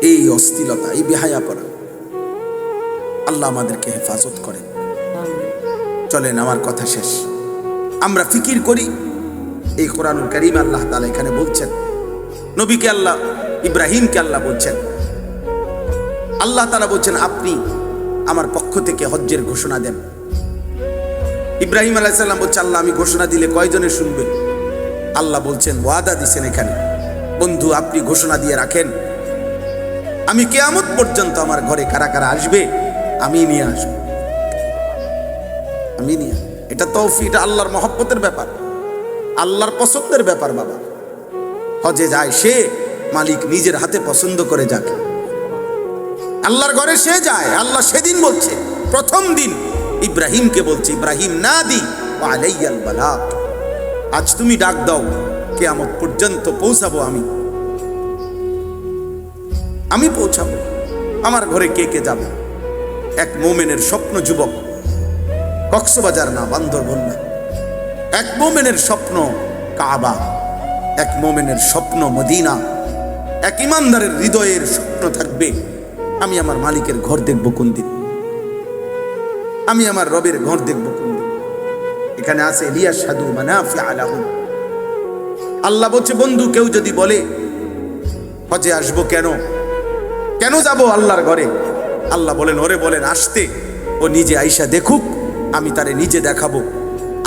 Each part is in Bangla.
এই অস্থিরতা, এই বেহায়াপনা। আল্লাহ আমাদেরকে হেফাজত করেন। চলেন, আমার কথা শেষ। আমরা ফিকির করি এই কোরআনুল কারীম আল্লাহ তাআলা এখানে বলছেন, নবীকে আল্লাহ, ইব্রাহিমকে আল্লাহ বলছেন, আল্লাহ তাআলা বলছেন আপনি আমার পক্ষ থেকে হজ্জের ঘোষণা দেন। ইব্রাহিম আলাইহিস সালাম বলছে আল্লাহ আমি ঘোষণা দিলে কয়জনে শুনবে? আল্লাহ বলছেন, ওয়াদা দিছেন এখানে, বন্ধু আপনি ঘোষণা দিয়ে রাখেন, আমি কিয়ামত পর্যন্ত আমার ঘরে কারা কারা আসবে আমি নিয়ে আসবো, আমি নিয়ে। এটা তৌফিক, এটা আল্লাহর মহব্বতের ব্যাপার, আল্লাহর পছন্দের ব্যাপার। বাবা হজে যায় সে, মালিক নিজের হাতে পছন্দ করে যাকে, আল্লাহর ঘরে সে যায়। আল্লাহ সেদিন বলছে, প্রথম দিন ইব্রাহিমকে বলছে, ইব্রাহিম নাদি ওয়া আলাইয়াল বালাগ, আজ তুমি ডাক দাও, কিয়ামত পর্যন্ত পৌঁছাবো আমি পৌঁছাবো। আমার ঘরে কে কে যাবে? এক মোমেনের স্বপ্ন যুবক, কক্সবাজার না, বান্দরবন না, এক মোমেনের স্বপ্ন কাবা, এক মোমেনের স্বপ্ন মদিনা, এক ইমানদারের হৃদয়ের স্বপ্ন থাকবে আমি আমার মালিকের ঘর দেখবো কোন দিন, আমি আমার রবের ঘর দেখবো কোন দিন। এখানে আছে লিয়াশহাদু মানাফিআ লাহুম। আল্লাহ বলছে বন্ধু কেউ যদি বলে হজে আসবো, কেন যাব আল্লাহর ঘরে, আল্লাহ বলেন ওরে বলেন আসতে, ও নিজে আইসা দেখুক, আমি তারে নিজে দেখাবো,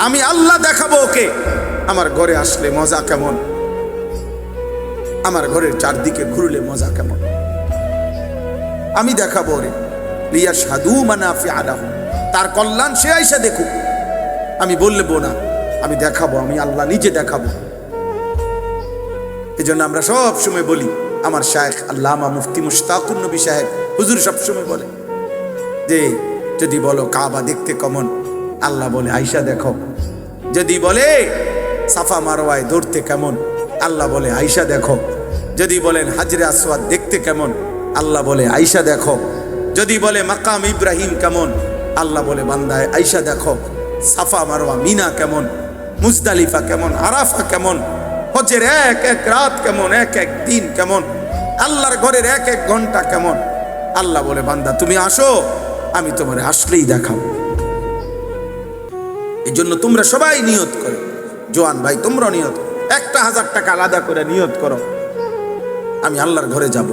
আমি আল্লাহ দেখাবো ওকে আমার ঘরে আসলে মজা কেমন, আমার ঘরের চারদিকে ঘুরলে মজা কেমন, আমি দেখাবো ওরে। লিয়াশহাদু মানাফিআ লাহুম, তার কল্যাণ সে আইসা দেখুক, আমি বলবো না, আমি দেখাবো, আমি আল্লাহ নিজে দেখাবো। এজন্য আমরা সব সময় বলি, আমার শায়েখ আল্লামা মুফতি মুশতাকুর নবী সাহেব হুজুর সবসময় বলে যে যদি বলো কাবা দেখতে কেমন, আল্লাহ বলে আইসা দেখো। যদি বলে সাফা মারওয়ায় দৌড়তে কেমন, আল্লাহ বলে আইসা দেখো। যদি বলেন হাজরে আসওয়াদ দেখতে কেমন, আল্লাহ বলে আইসা দেখো। যদি বলে মাকাম ইব্রাহিম কেমন, আল্লাহ বলে বান্দায় আইসা দেখো। সাফা মারওয়া মিনা কেমন, মুজদালিফা কেমন, আরাফা কেমন, হজের এক এক রাত কেমন, এক এক দিন কেমন, আল্লাহর ঘরের এক এক ঘন্টা কেমন, আল্লাহ বলে বান্দা তুমি আসো, আমি তোমার আসলেই দেখাবো। এই জন্য তোমরা সবাই নিয়ত করো, জোয়ান ভাই তোমরা নিয়ত, 1000 টাকা আলাদা করে নিয়ত করো, আমি আল্লাহর ঘরে যাব,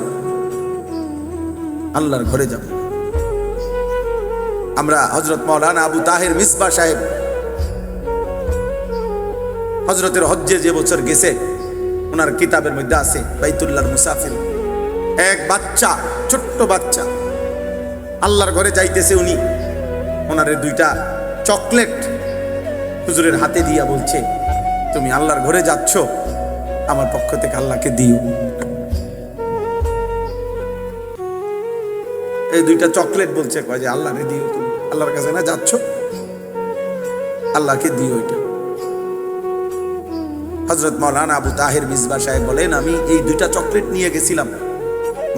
আল্লাহর ঘরে যাব। আমরা হযরত মাওলানা আবু তাহের মিসবাহ সাহেব হযরতের হজ্জে যে বছর গেছে, ওনার কিতাবের মধ্যে আছে বাইতুল্লাহর মুসাফির, এক বাচ্চা, ছোট্ট বাচ্চা আল্লাহর ঘরে যাইতেছে, উনি ওনারে 2টা চকলেট হুজুরের হাতে দিয়া বলছে তুমি আল্লাহর ঘরে যাচ্ছ, আমার পক্ষ থেকে আল্লাহকে দিও। এই 2টা চকলেট বলছে, কয় যে আল্লাহরে দিও, তুমি আল্লাহর কাছে না যাচ্ছ, আল্লাহকে দিও এটা। হযরত মাওলানা আবু তাহের মিসবাহ সাহেব বলেন আমি এই 2টা চকলেট নিয়ে গেছিলাম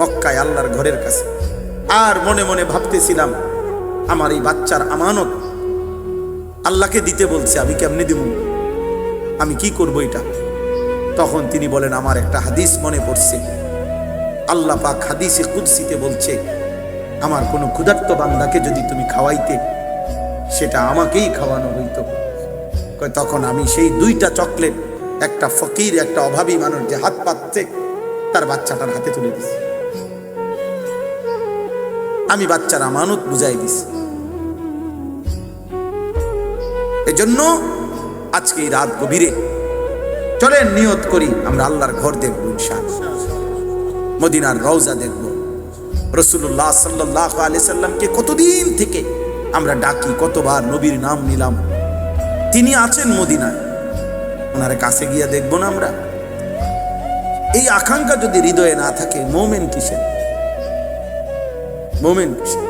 মক্কায় আল্লাহর ঘরের কাছে, আর মনে মনে ভাবতেছিলাম আমার এই বাচ্চার আমানত আল্লাহকে দিতে বলছে, আমি কেমনে দিব, আমি কি করব এটা। তখন তিনি বলেন আমার একটা হাদিস মনে পড়ছে, আল্লাহ পাক হাদিসে কুদসিতে বলছে আমার কোনো ক্ষুধার্ত বান্দাকে যদি তুমি খাওয়াইতে, সেটা আমাকেই খাওয়ানো হইতো। তখন আমি সেই 2টা চকলেট একটা ফকির, একটা অভাবী মানুষ যে হাত পাচ্ছে, তার বাচ্চাটার হাতে তুলে দিছি, আমি বাচ্চার আমানত বুঝাই দিছি। এজন্য আজকে এই রাত গভীরে চলেন নিয়ত করি আমরা আল্লাহর ঘর দেখবো ইনশাআল্লাহ, মদিনার রওজা দেখবো। রাসূলুল্লাহ সাল্লাল্লাহু আলাইহি সাল্লামকে কতদিন থেকে আমরা ডাকি, কতবার নবীর নাম নিলাম, তিনি আছেন মদিনায়, ওনার কাছে গিয়া দেখবো না আমরা? এই আকাঙ্ক্ষা যদি হৃদয়ে না থাকে, মোমেন কিসের, মোমেন কিসের?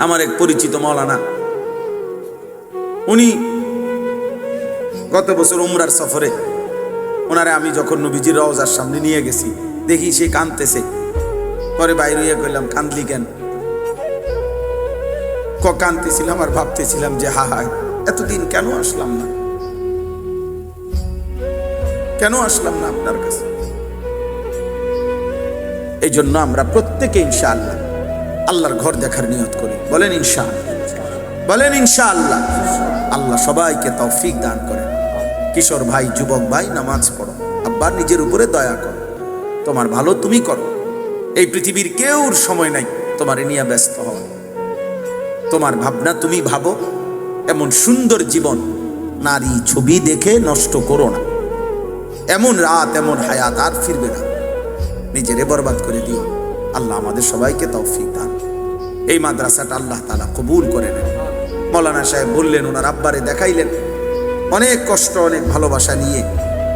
আমার এক পরিচিত মাওলানা, উনি গত বছর উমরার সফরে, ওনারে আমি যখন নবীজির রওজার সামনে নিয়ে গেছি, দেখি সে কাঁদতেছে। পরে বাইরে হইয়া কইলাম কাঁদলি কেন? কাঁদতেছিলাম আর ভাবতেছিলাম যে হা হা এতদিন কেন আসলাম না, কেন আসলাম না আপনার কাছে? এই জন্য আমরা প্রত্যেকে ইনশাআল্লাহ আল্লাহর ঘর দেখার নিয়ত করি। বলেন ইনশাআল্লাহ, বলেন ইনশাআল্লাহ। আল্লাহ সবাইকে তৌফিক দান করেন। কিশোর ভাই, যুবক ভাই, নামাজ পড়ো, আব্বা নিজের উপরে দয়া করো, তোমার ভালো তুমি করো। এই পৃথিবীর কেউর সময় নাই তোমার নিয়ে ব্যস্ত হওয়া। তোমার ভাবনা তুমি ভাবো। এমন সুন্দর জীবন নারী ছবি দেখে নষ্ট করো না। এমন রাত, এমন হায়াত আর ফিরবে না। নিজেরে বরবাদ করে দিও। আল্লাহ আমাদের সবাইকে তৌফিক দান। এই মাদ্রাসাটা আল্লাহ তাআলা কবুল করে নেন। মৌলানা সাহেব বললেন, ওনার আব্বারে দেখাইলেন, অনেক কষ্ট অনেক ভালোবাসা নিয়ে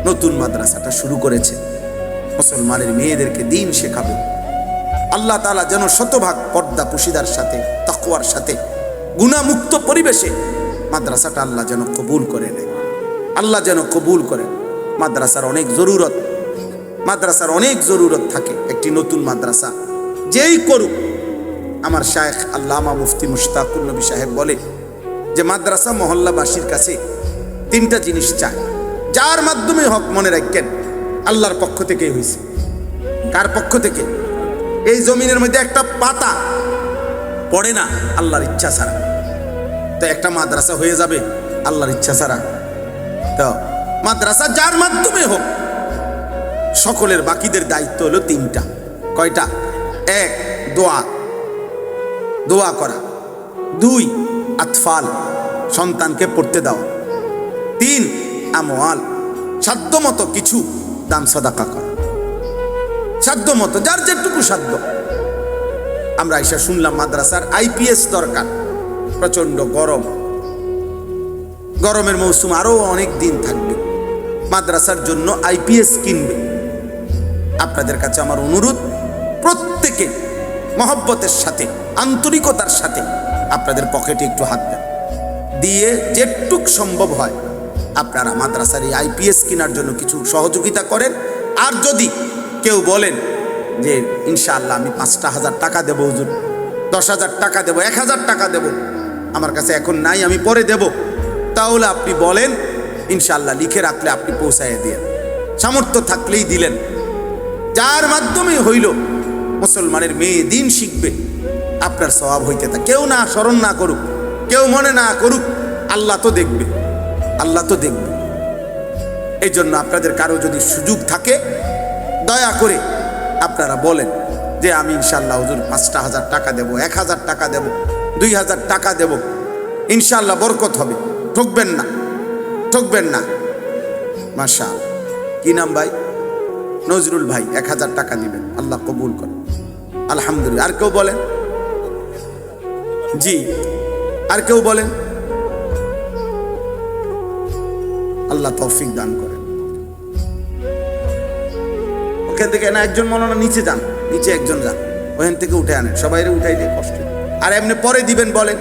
নতুন মাদ্রাসাটা শুরু করেছে। মুসলমানের মেয়েদেরকে দিন শেখাবে। আল্লাহ তাআলা যেন শতভাগ পর্দা পুশিদার সাথে, তাকওয়ার সাথে, গুনাহমুক্ত পরিবেশে মাদ্রাসাটা আল্লাহ যেন কবুল করে নেয়। আল্লাহ যেন কবুল করেন। মাদ্রাসার অনেক জরুরত, মাদ্রাসার অনেক জরুরত থাকে। একটি নতুন মাদ্রাসা যেই করুক, আমার শায়েখ আল্লামা মুফতি মুশতাকুর নবী সাহেব বলে যে মাদ্রাসা মহল্লাবাসীর কাছে তিনটা জিনিস চায়, যার মাধ্যমে হক মনে রাখেন আল্লাহর পক্ষ থেকেই হয়েছে। কার পক্ষ থেকে? এই জমিনের মধ্যে একটা পাতা পড়ে না আল্লাহর ইচ্ছা ছাড়া। তো একটা মাদ্রাসা হয়ে যাবে আল্লাহর ইচ্ছা ছাড়া? তো মাদ্রাসা যার মাধ্যমে হোক, সকলের বাকিদের দায়িত্ব হলো তিনটা। কয়টা? এক, দোয়া, দোয়া করা। দুই, আতফাল, সন্তানকে পড়তে দেওয়া। তিন, আমওয়াল, সাধ্যমতো কিছু দান সাদাকা করা। সাধ্যমতো, যার যেটুকু সাধ্য। আমরা এসে শুনলাম মাদ্রাসার আইপিএস দরকার। প্রচন্ড গরম, গরমের মৌসুম আরো অনেক দিন থাকবে। মাদ্রাসার জন্য আইপিএস কিনবে। আপনাদের কাছে আমার অনুরোধ, প্রত্যেকে মহব্বতের সাথে, আন্তরিকতার সাথে আপনাদের পকেটে একটু হাত দেন, দিয়ে যেটুক সম্ভব হয় আপনারা মাদ্রাসার এই আইপিএস কেনার জন্য কিছু সহযোগিতা করেন। আর যদি কেউ বলেন যে ইনশাআল্লাহ আমি 5,000 টাকা দেবো হুজুর, 10,000 টাকা দেবো, 1,000 টাকা দেবো, আমার কাছে এখন নাই, আমি পরে দেব, তাহলে আপনি বলেন, ইনশাআল্লাহ লিখে রাখলে আপনি পৌঁছায় দিয়ে, সামর্থ্য থাকলেই দিলেন। যার মাধ্যমে হইল মুসলমানের মেয়ে দিন শিখবে, আপনার সওয়াব হইতে থাকে। কেউ না স্মরণ না করুক, কেউ মনে না করুক, আল্লাহ তো দেখবে, আল্লাহ তো দেখবে। এই জন্য আপনাদের কারো যদি সুযোগ থাকে, দয়া করে আপনারা বলেন যে আমি ইনশাআল্লাহ হুজুর 5,000 টাকা দেব, 1,000 টাকা দেব, 2,000 টাকা দেব, ইনশাআল্লাহ বরকত হবে। ঠকবেন না, ঠকবেন না। মাশাআল্লাহ। কি নাম ভাই? নজরুল ভাই 1,000 টাকা দিবেন, আল্লাহ কবুল করেন। আলহামদুলিল্লাহ। আর কেউ বলেন? জি, আর কেউ বলেন? আল্লাহ তৌফিক দান করেন। ওখান থেকে না একজন মৌলানা নিচে যান, নিচে একজন যান, ওখান থেকে উঠে আনেন, সবাই উঠাই দিয়ে কষ্ট। আর এমনি পরে দিবেন বলেন।